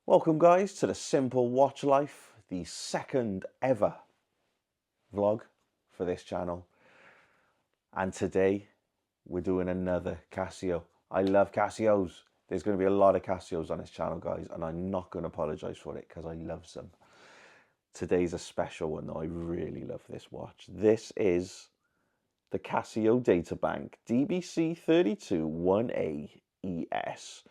Welcome guys to the Simple Watch Life, the second ever vlog for this channel. And today we're doing another Casio. I love Casios. There's going to be a lot of Casios on this channel, guys, and I'm not going to apologize for it because I love them. Today's a special one though. I really love this watch. This is the Casio Databank DBC-32-1AES.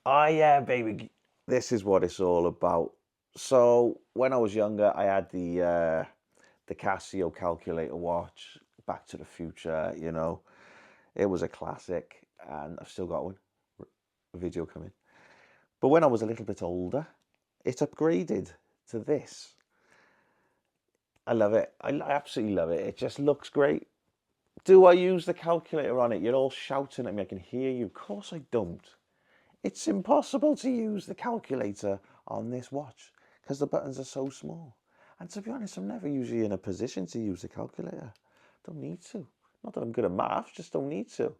Yeah, baby, this is what it's all about. So when I was younger, I had the Casio calculator watch, Back to the Future. You know, it was a classic, and I've still got one. Video coming. But when I was a little bit older, it upgraded to this. I love it. I absolutely love it. It just looks great. Do I use the calculator on it? You're all shouting at me. I can hear you. Of course I don't. It's impossible to use the calculator on this watch because the buttons are so small. And to be honest, I'm never usually in a position to use the calculator. Don't need to. Not that I'm good at maths, just don't need to.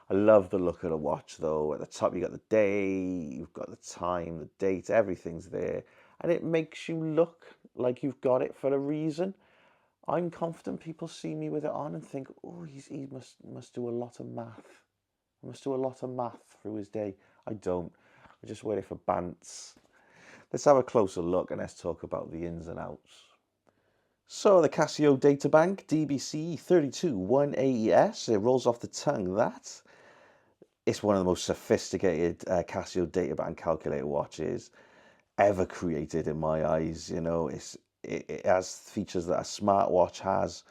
I love the look of the watch though. At the top you got the day, you've got the time, the date, everything's there. And it makes you look like you've got it for a reason. I'm confident people see me with it on and think, oh, he must do a lot of math. He must do a lot of math through his day. I don't. I just wear it for bants. Let's have a closer look and let's talk about the ins and outs. So the Casio Databank DBC-32-1AES, it rolls off the tongue that. It's one of the most sophisticated Casio Databank calculator watches ever created in my eyes. You know, it has features that a smartwatch has,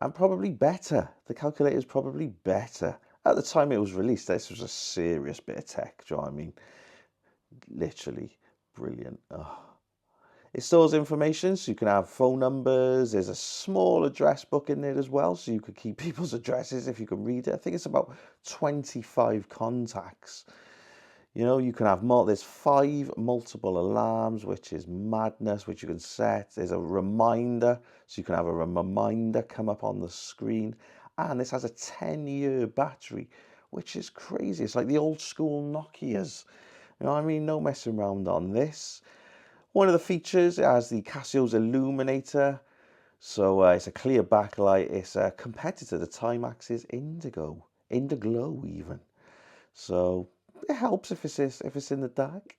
and probably better. The calculator is probably better. At the time it was released, this was a serious bit of tech. Do you know what I mean? Literally brilliant. Oh. It stores information, so you can have phone numbers. There's a small address book in there as well, so you could keep people's addresses if you can read it. I think it's about 25 contacts. You know, you can have there's 5 multiple alarms, which is madness, which you can set. There's a reminder, so you can have a reminder come up on the screen. And this has a 10-year battery, which is crazy. It's like the old school Nokias. You know what I mean? No messing around on this. One of the features, it has the Casio's illuminator. So it's a clear backlight. It's a competitor to Timeax's Indiglo even. So it helps if it's in the dark.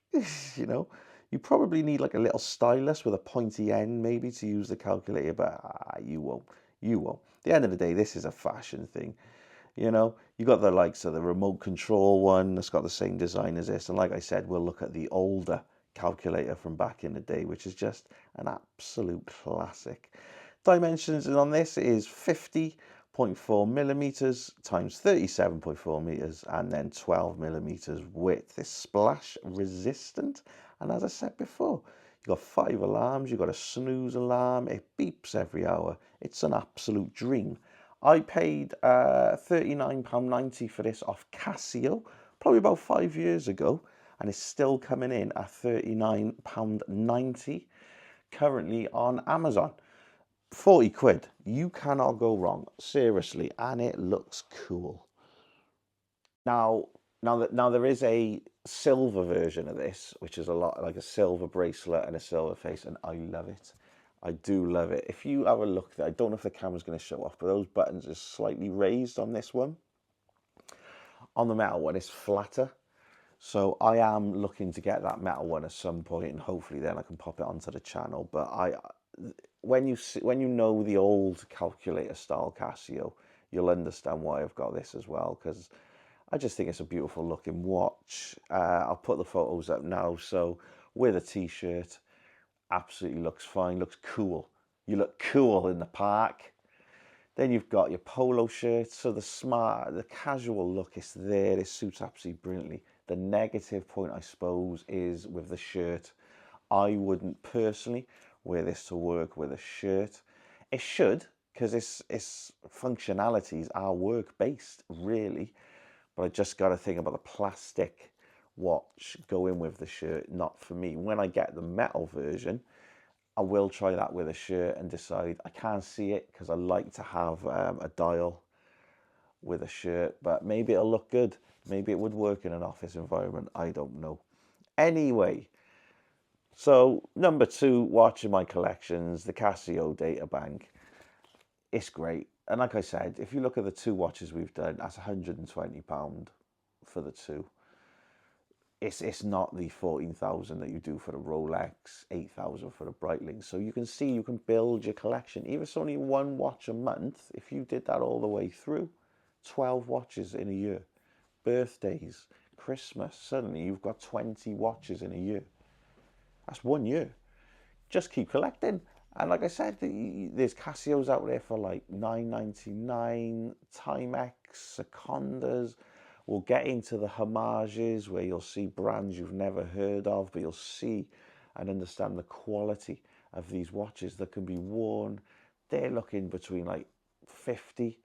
You know, you probably need like a little stylus with a pointy end maybe to use the calculator, but you won't. At the end of the day, this is a fashion thing. You know, you got the likes of the remote control one that's got the same design as this, and like I said, we'll look at the older calculator from back in the day, which is just an absolute classic. Dimensions on this is 50.4 millimeters times 37.4 meters, and then 12 millimeters width. It's splash resistant, and as I said before, you've got 5 alarms, you've got a snooze alarm, it beeps every hour. It's an absolute dream. I paid £39.90 for this off Casio, probably about 5 years ago, and it's still coming in at £39.90 currently on Amazon. 40 quid, you cannot go wrong, seriously, and it looks cool. Now there is a silver version of this, which is a lot like a silver bracelet and a silver face, and I love it. I do love it. If you have a look there, I don't know if the camera's going to show off, but those buttons are slightly raised on this one. On the metal one, it's flatter. So I am looking to get that metal one at some point, and hopefully then I can pop it onto the channel. But when you know the old calculator style Casio, you'll understand why I've got this as well, because I just think it's a beautiful looking watch. I'll put the photos up now. So with a t-shirt, absolutely looks fine, looks cool. You look cool in the park. Then you've got your polo shirt. So the casual look is there. It suits absolutely brilliantly. The negative point, I suppose, is with the shirt. I wouldn't personally wear this to work with a shirt. It should, because its functionalities are work-based, really. But I just got to think about the plastic watch going with the shirt, not for me. When I get the metal version, I will try that with a shirt and decide. I can't see it because I like to have a dial with a shirt, but maybe it'll look good. Maybe it would work in an office environment. I don't know. Anyway, so number 2 watch in my collections, the Casio Databank. It's great. And like I said, if you look at the 2 watches we've done, that's £120 for the 2. It's not the 14,000 that you do for the Rolex, 8,000 for the Breitling. So you can see you can build your collection. Even if it's only 1 watch a month, if you did that all the way through, 12 watches in a year. Birthdays, Christmas, suddenly you've got 20 watches in a year. That's 1 year. Just keep collecting. And like I said, there's Casios out there for like $9.99, Timex, Secondas. We'll get into the homages where you'll see brands you've never heard of, but you'll see and understand the quality of these watches that can be worn. They're looking between like 50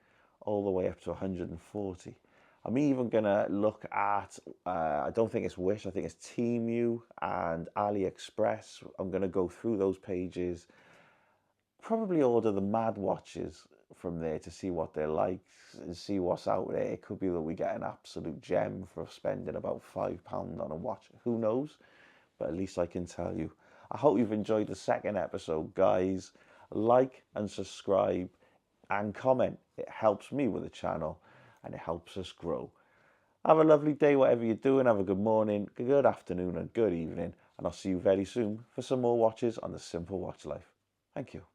all the way up to 140. I'm even going to look at, I don't think it's Wish, I think it's Temu and AliExpress. I'm going to go through those pages, probably order the Mad watches from there to see what they're like and see what's out there. It could be that we get an absolute gem for spending about £5 on a watch. Who knows? But at least I can tell you. I hope you've enjoyed the second episode, guys. Like and subscribe and comment. It helps me with the channel and it helps us grow. Have a lovely day, whatever you're doing. Have a good morning, good afternoon and good evening. And I'll see you very soon for some more watches on the Simple Watch Life. Thank you.